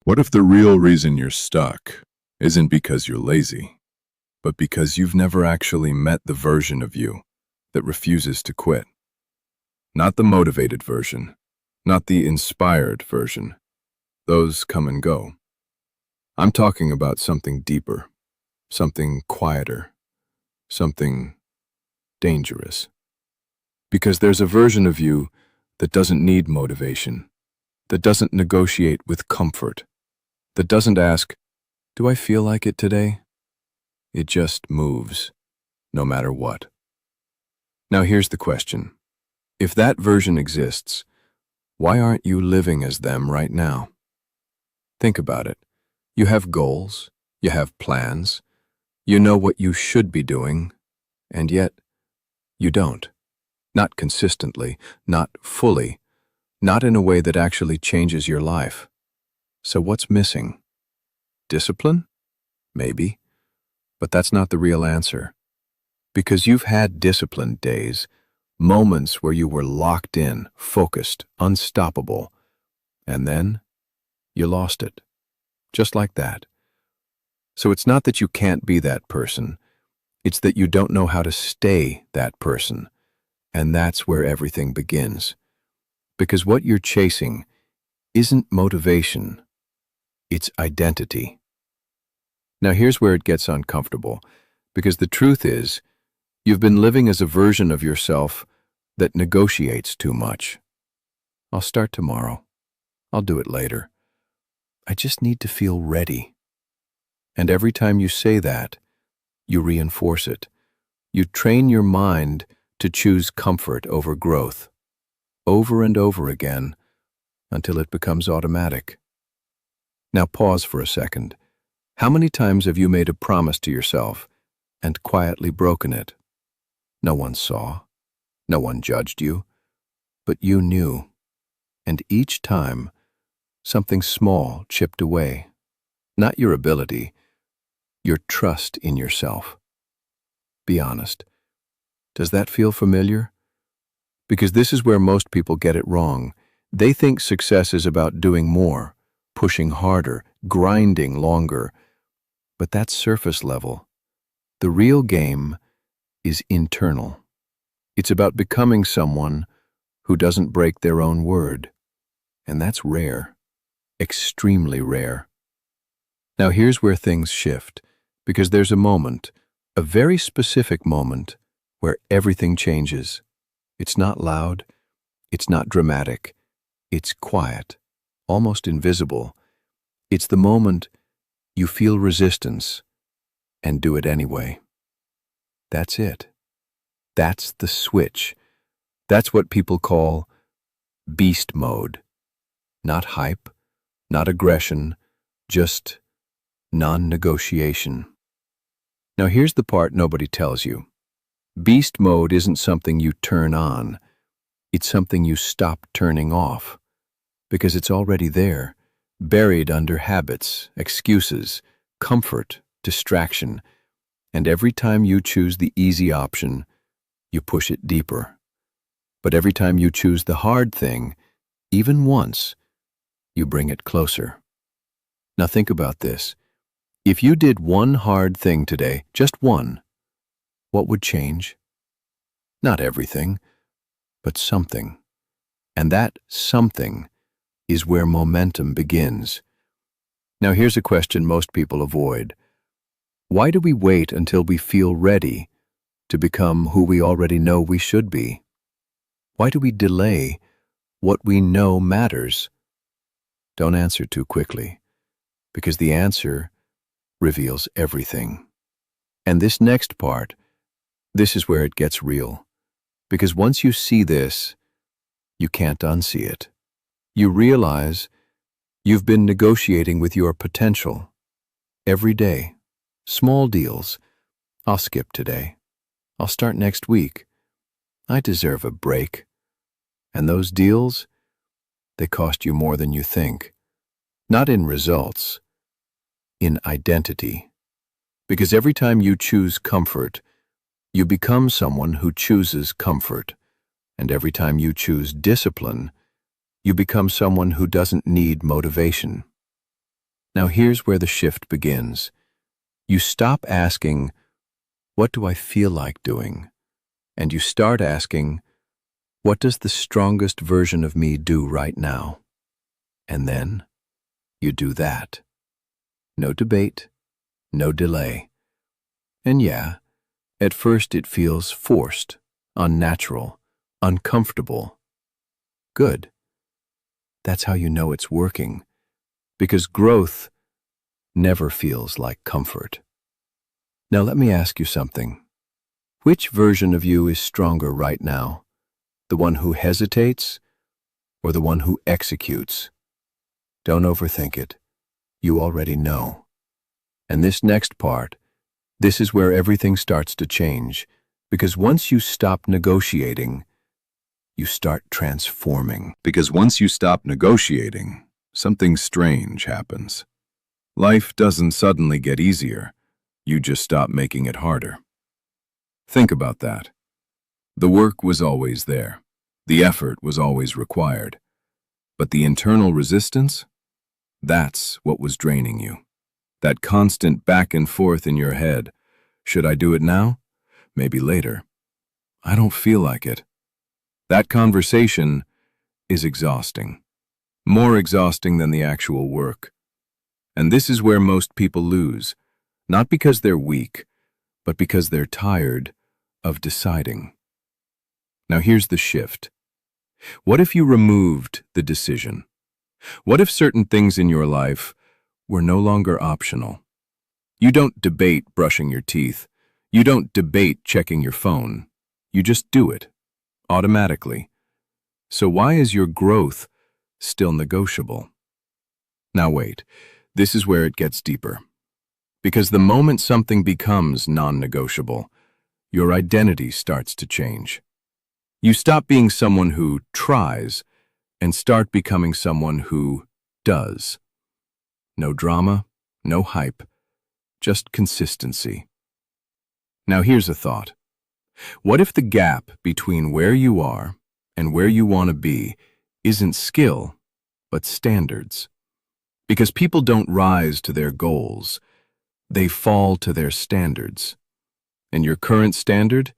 What if the real reason you're stuck isn't because you're lazy, but because you've never actually met the version of you that refuses to quit? Not the motivated version, not the inspired version. Those come and go. I'm talking about something deeper, something quieter, something dangerous. Because there's a version of you that doesn't need motivation, that doesn't negotiate with comfort, that doesn't ask, "Do I feel like it today?" It just moves, no matter what. Now here's the question. If that version exists, why aren't you living as them right now? Think about it. You have goals, you have plans, you know what you should be doing, and yet you don't. Not consistently, not fully, not in a way that actually changes your life. So what's missing? Discipline? Maybe. But that's not the real answer. Because you've had disciplined days, moments where you were locked in, focused, unstoppable, and then you lost it. Just like that. So it's not that you can't be that person, it's that you don't know how to stay that person. And that's where everything begins. Because what you're chasing isn't motivation, it's identity. Now here's where it gets uncomfortable, because the truth is, you've been living as a version of yourself that negotiates too much. I'll start tomorrow. I'll do it later. I just need to feel ready. And every time you say that, you reinforce it. You train your mind to choose comfort over growth, over and over again, until it becomes automatic. Now pause for a second. How many times have you made a promise to yourself and quietly broken it? No one saw, no one judged you, but you knew. And each time, something small chipped away. Not your ability, your trust in yourself. Be honest. Does that feel familiar? Because this is where most people get it wrong. They think success is about doing more, pushing harder, grinding longer. But that's surface level. The real game is internal. It's about becoming someone who doesn't break their own word. And that's rare, extremely rare. Now here's where things shift, because there's a moment, a very specific moment, where everything changes. It's not loud, it's not dramatic, it's quiet, almost invisible. It's the moment you feel resistance and do it anyway. That's it. That's the switch. That's what people call beast mode. Not hype, not aggression, just non-negotiation. Now here's the part nobody tells you. Beast mode isn't something you turn on. It's something you stop turning off. Because it's already there, buried under habits, excuses, comfort, distraction. And every time you choose the easy option, you push it deeper. But every time you choose the hard thing, even once, you bring it closer. Now think about this. If you did one hard thing today, just one, what would change? Not everything, but something. And that something is where momentum begins. Now here's a question most people avoid. Why do we wait until we feel ready to become who we already know we should be? Why do we delay what we know matters? Don't answer too quickly, because the answer reveals everything. And this next part, this is where it gets real. Because once you see this, you can't unsee it. You realize you've been negotiating with your potential every day. Small deals. I'll skip today. I'll start next week. I deserve a break. And those deals, they cost you more than you think. Not in results, in identity. Because every time you choose comfort, you become someone who chooses comfort. And every time you choose discipline, you become someone who doesn't need motivation. Now here's where the shift begins. You stop asking, "What do I feel like doing?" And you start asking, "What does the strongest version of me do right now?" And then you do that. No debate, no delay. And yeah, at first it feels forced, unnatural, uncomfortable. Good. That's how you know it's working, because growth never feels like comfort. Now let me ask you something. Which version of you is stronger right now? The one who hesitates or the one who executes? Don't overthink it. You already know. And this next part, this is where everything starts to change, because once you stop negotiating, you start transforming. Because once you stop negotiating, something strange happens. Life doesn't suddenly get easier. You just stop making it harder. Think about that. The work was always there. The effort was always required. But the internal resistance? That's what was draining you. That constant back and forth in your head. Should I do it now? Maybe later. I don't feel like it. That conversation is exhausting. More exhausting than the actual work. And this is where most people lose. Not because they're weak, but because they're tired of deciding. Now here's the shift. What if you removed the decision? What if certain things in your life were no longer optional? You don't debate brushing your teeth. You don't debate checking your phone. You just do it, automatically. So why is your growth still negotiable? Now wait, this is where it gets deeper. Because the moment something becomes non-negotiable, your identity starts to change. You stop being someone who tries and start becoming someone who does. No drama, no hype, just consistency. Now here's a thought. What if the gap between where you are and where you want to be isn't skill, but standards? Because people don't rise to their goals, they fall to their standards. And your current standard?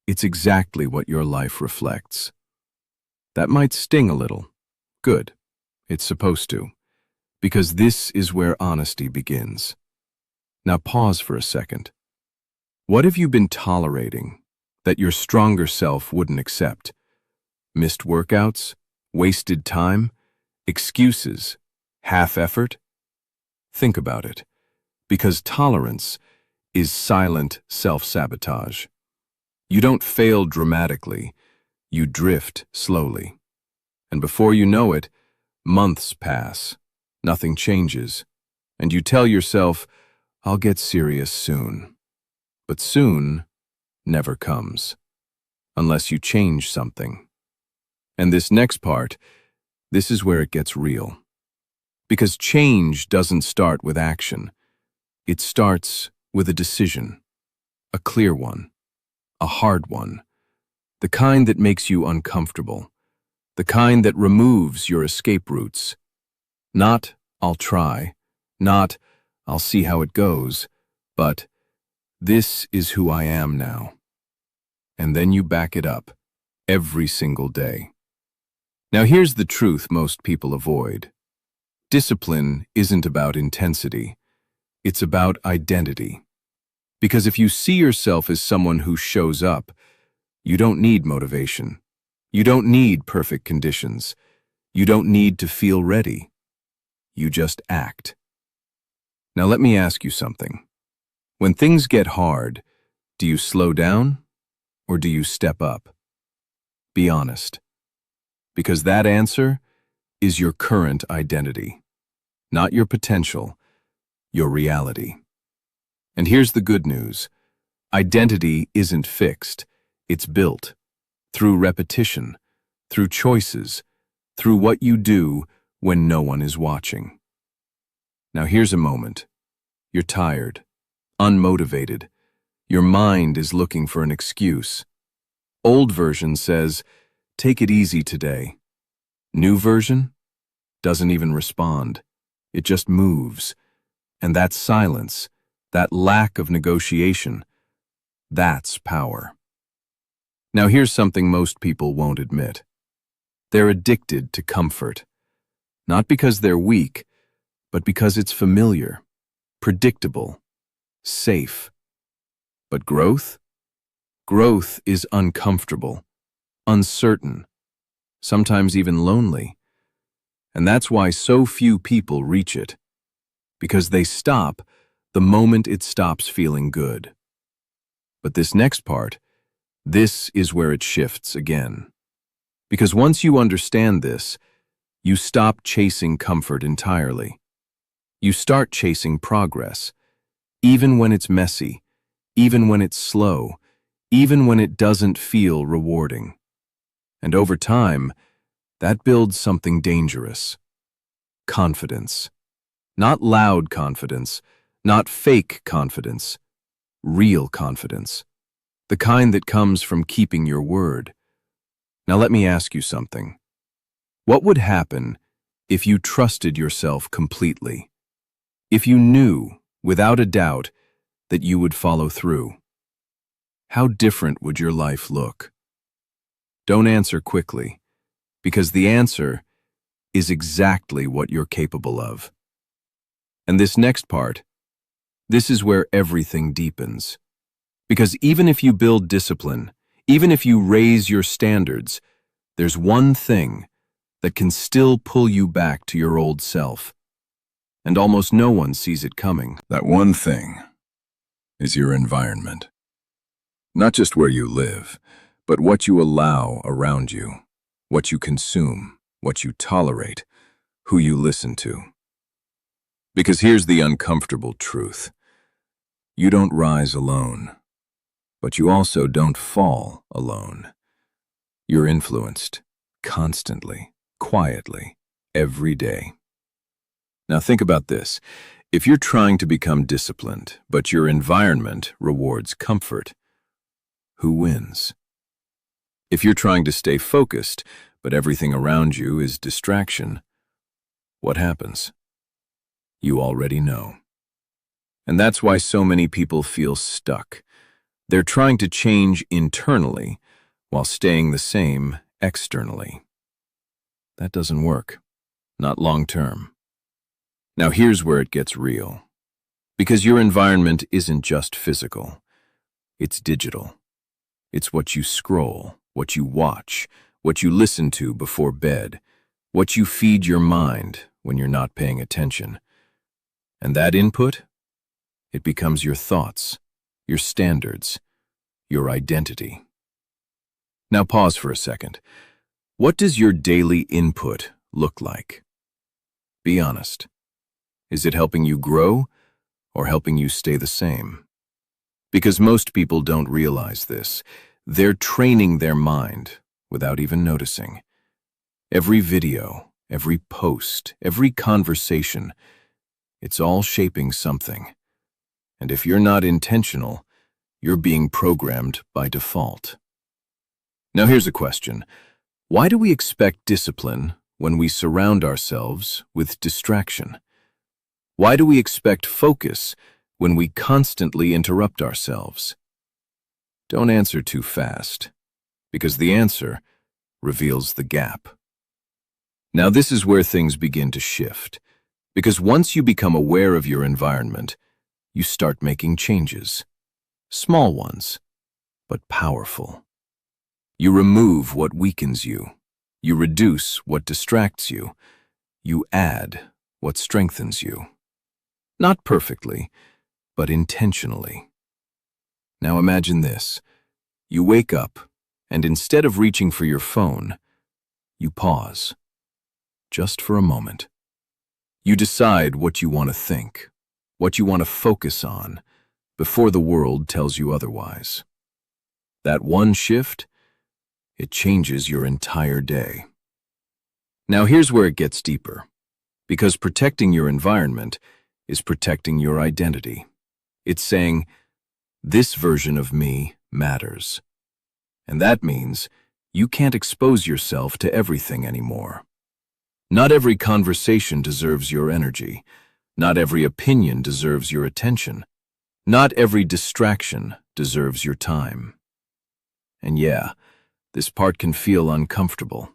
It's exactly what your life reflects. That might sting a little. Good. It's supposed to. Because this is where honesty begins. Now pause for a second. What have you been tolerating that your stronger self wouldn't accept? Missed workouts? Wasted time? Excuses? Half effort? Think about it. Because tolerance is silent self-sabotage. You don't fail dramatically, you drift slowly. And before you know it, months pass, nothing changes, and you tell yourself, "I'll get serious soon." But soon never comes, unless you change something. And this next part, this is where it gets real. Because change doesn't start with action. It starts with a decision, a clear one, a hard one, the kind that makes you uncomfortable, the kind that removes your escape routes. Not, "I'll try," not, "I'll see how it goes," but, "This is who I am now." And then you back it up, every single day. Now here's the truth most people avoid. Discipline isn't about intensity, it's about identity. Because if you see yourself as someone who shows up, you don't need motivation. You don't need perfect conditions. You don't need to feel ready. You just act. Now let me ask you something. When things get hard, do you slow down or do you step up? Be honest. Because that answer is your current identity. Not your potential, your reality. And here's the good news. Identity isn't fixed. It's built. Through repetition, through choices, through what you do when no one is watching. Now here's a moment. You're tired, unmotivated. Your mind is looking for an excuse. Old version says, "Take it easy today." New version doesn't even respond. It just moves. And that silence, that lack of negotiation, that's power. Now here's something most people won't admit. They're addicted to comfort. Not because they're weak, but because it's familiar, predictable, safe. But growth? Growth is uncomfortable, uncertain, sometimes even lonely. And that's why so few people reach it. Because they stop the moment it stops feeling good. But this next part, this is where it shifts again. Because once you understand this, you stop chasing comfort entirely. You start chasing progress, even when it's messy, even when it's slow, even when it doesn't feel rewarding. And over time, that builds something dangerous. Confidence. Not loud confidence, not fake confidence, real confidence. The kind that comes from keeping your word. Now let me ask you something. What would happen if you trusted yourself completely? If you knew, without a doubt, that you would follow through? How different would your life look? Don't answer quickly, because the answer is exactly what you're capable of. And this next part, this is where everything deepens. Because even if you build discipline, even if you raise your standards, there's one thing that can still pull you back to your old self. And almost no one sees it coming. That one thing is your environment. Not just where you live, but what you allow around you, what you consume, what you tolerate, who you listen to. Because here's the uncomfortable truth. You don't rise alone, but you also don't fall alone. You're influenced, constantly, quietly, every day. Now think about this. If you're trying to become disciplined, but your environment rewards comfort, who wins? If you're trying to stay focused, but everything around you is distraction, what happens? You already know. And that's why so many people feel stuck. They're trying to change internally while staying the same externally. That doesn't work. Not long term. Now here's where it gets real. Because your environment isn't just physical. It's digital. It's what you scroll, what you watch, what you listen to before bed, what you feed your mind when you're not paying attention. And that input, it becomes your thoughts, your standards, your identity. Now pause for a second. What does your daily input look like? Be honest. Is it helping you grow or helping you stay the same? Because most people don't realize this. They're training their mind without even noticing. Every video, every post, every conversation, it's all shaping something. And if you're not intentional, you're being programmed by default. Now here's a question. Why do we expect discipline when we surround ourselves with distraction? Why do we expect focus when we constantly interrupt ourselves? Don't answer too fast, because the answer reveals the gap. Now this is where things begin to shift, because once you become aware of your environment, you start making changes. Small ones, but powerful. You remove what weakens you. You reduce what distracts you. You add what strengthens you. Not perfectly, but intentionally. Now imagine this. You wake up, and instead of reaching for your phone, you pause. Just for a moment. You decide what you want to think, what you want to focus on, before the world tells you otherwise. That one shift, it changes your entire day. Now here's where it gets deeper, because protecting your environment is protecting your identity. It's saying, this version of me matters. And that means you can't expose yourself to everything anymore. Not every conversation deserves your energy. Not every opinion deserves your attention. Not every distraction deserves your time. And yeah, this part can feel uncomfortable.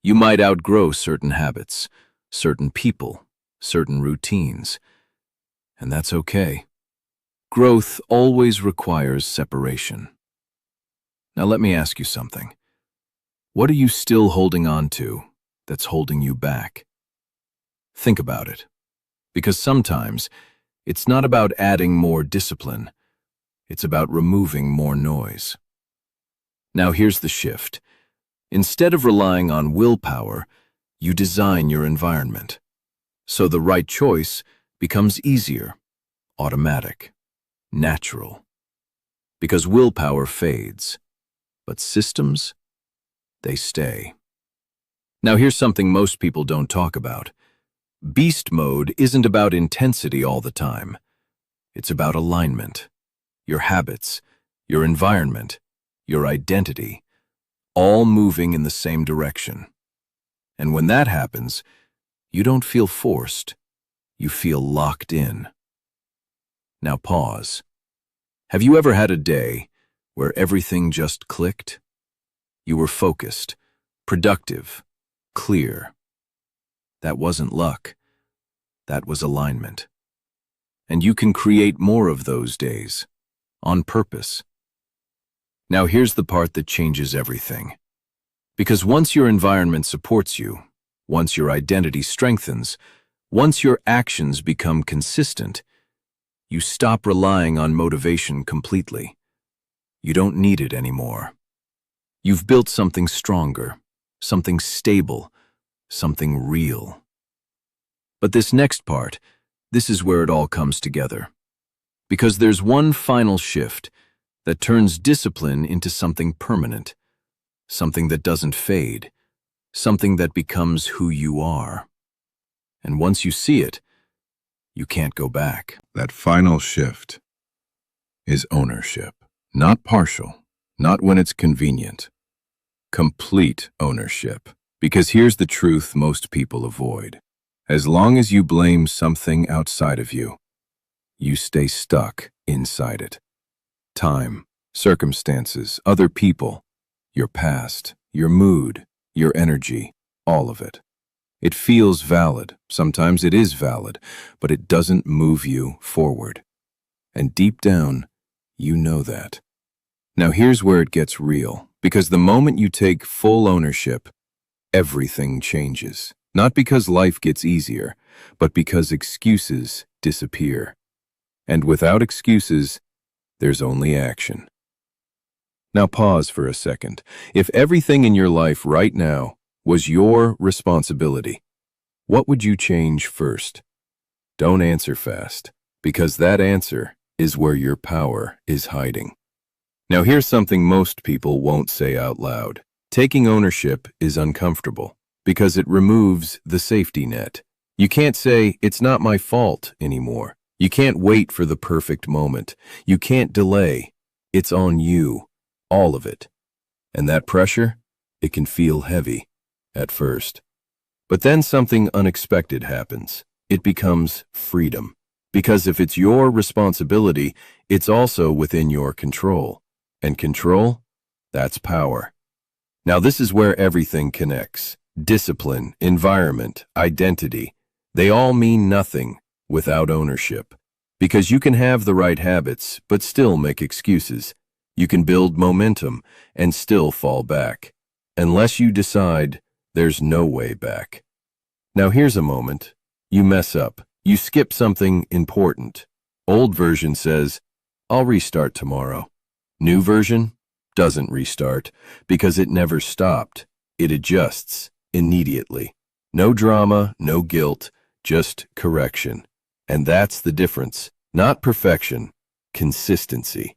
You might outgrow certain habits, certain people, certain routines, and that's okay. Growth always requires separation. Now let me ask you something. What are you still holding on to that's holding you back? Think about it, because sometimes it's not about adding more discipline, it's about removing more noise. Now here's the shift. Instead of relying on willpower, you design your environment. So the right choice becomes easier, automatic, natural. Because willpower fades, but systems, they stay. Now here's something most people don't talk about. Beast mode isn't about intensity all the time. It's about alignment. Your habits, your environment, your identity, all moving in the same direction. And when that happens, you don't feel forced. You feel locked in. Now pause. Have you ever had a day where everything just clicked? You were focused, productive, clear. That wasn't luck. That was alignment. And you can create more of those days, on purpose. Now here's the part that changes everything. Because once your environment supports you, once your identity strengthens, once your actions become consistent, you stop relying on motivation completely. You don't need it anymore. You've built something stronger, something stable, something real. But this next part, this is where it all comes together. Because there's one final shift that turns discipline into something permanent, something that doesn't fade, something that becomes who you are. And once you see it, you can't go back. That final shift is ownership. Not partial, not when it's convenient. Complete ownership. Because here's the truth most people avoid. As long as you blame something outside of you, you stay stuck inside it. Time, circumstances, other people, your past, your mood, your energy, all of it. It feels valid, sometimes it is valid, but it doesn't move you forward. And deep down, you know that. Now here's where it gets real, because the moment you take full ownership, everything changes. Not because life gets easier, but because excuses disappear. And without excuses, there's only action. Now pause for a second. If everything in your life right now was your responsibility, what would you change first? Don't answer fast, because that answer is where your power is hiding. Now here's something most people won't say out loud. Taking ownership is uncomfortable because it removes the safety net. You can't say, "It's not my fault" anymore. You can't wait for the perfect moment. You can't delay. It's on you, all of it. And that pressure, it can feel heavy at first. But then something unexpected happens. It becomes freedom. Because if it's your responsibility, it's also within your control. And control, that's power. Now this is where everything connects. Discipline, environment, identity. They all mean nothing without ownership. Because you can have the right habits, but still make excuses. You can build momentum and still fall back. Unless you decide, there's no way back. Now here's a moment. You mess up. You skip something important. Old version says, "I'll restart tomorrow." New version doesn't restart because it never stopped. It adjusts immediately. No drama, no guilt, just correction. And that's the difference. Not perfection, consistency.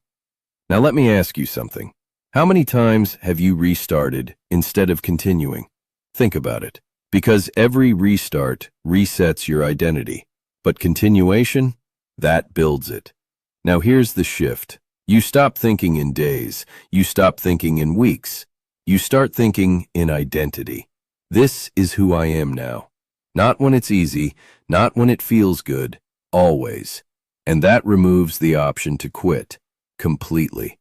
Now let me ask you something. How many times have you restarted instead of continuing? Think about it. Because every restart resets your identity. But continuation, that builds it. Now here's the shift. You stop thinking in days. You stop thinking in weeks. You start thinking in identity. This is who I am now. Not when it's easy, not when it feels good, always. And that removes the option to quit completely.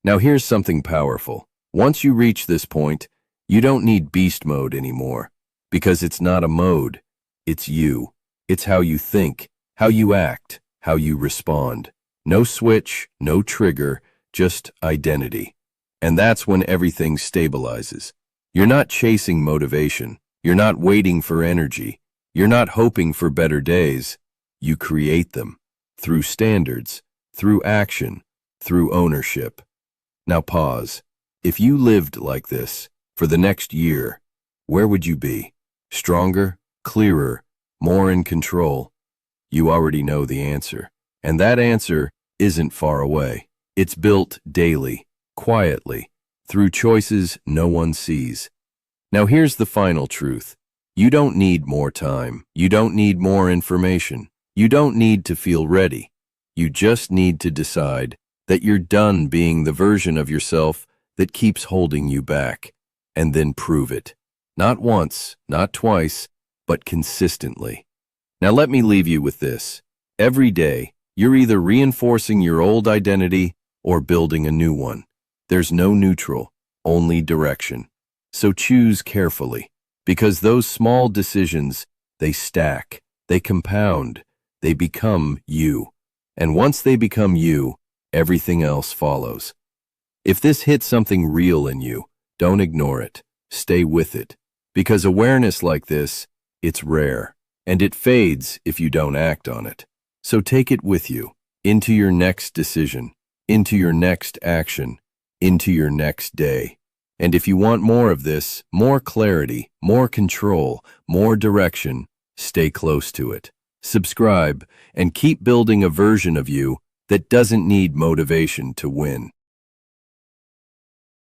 Now here's something powerful. Once you reach this point, you don't need beast mode anymore, because it's not a mode. It's you. It's how you think, how you act, how you respond. No switch, no trigger, just identity. And that's when everything stabilizes. You're not chasing motivation. You're not waiting for energy. You're not hoping for better days. You create them through standards, through action, through ownership. Now pause. If you lived like this for the next year, where would you be? Stronger, clearer, more in control? You already know the answer. And that answer isn't far away. It's built daily, quietly, through choices no one sees. Now here's the final truth. You don't need more time. You don't need more information. You don't need to feel ready. You just need to decide that you're done being the version of yourself that keeps holding you back, and then prove it. Not once, not twice, but consistently. Now let me leave you with this. Every day, you're either reinforcing your old identity or building a new one. There's no neutral, only direction. So choose carefully, because those small decisions, they stack, they compound, they become you. And once they become you, everything else follows. If this hits something real in you, don't ignore it. Stay with it. Because awareness like this, it's rare, and it fades if you don't act on it. So take it with you, into your next decision, into your next action, into your next day. And if you want more of this, more clarity, more control, more direction, stay close to it. Subscribe, and keep building a version of you that doesn't need motivation to win.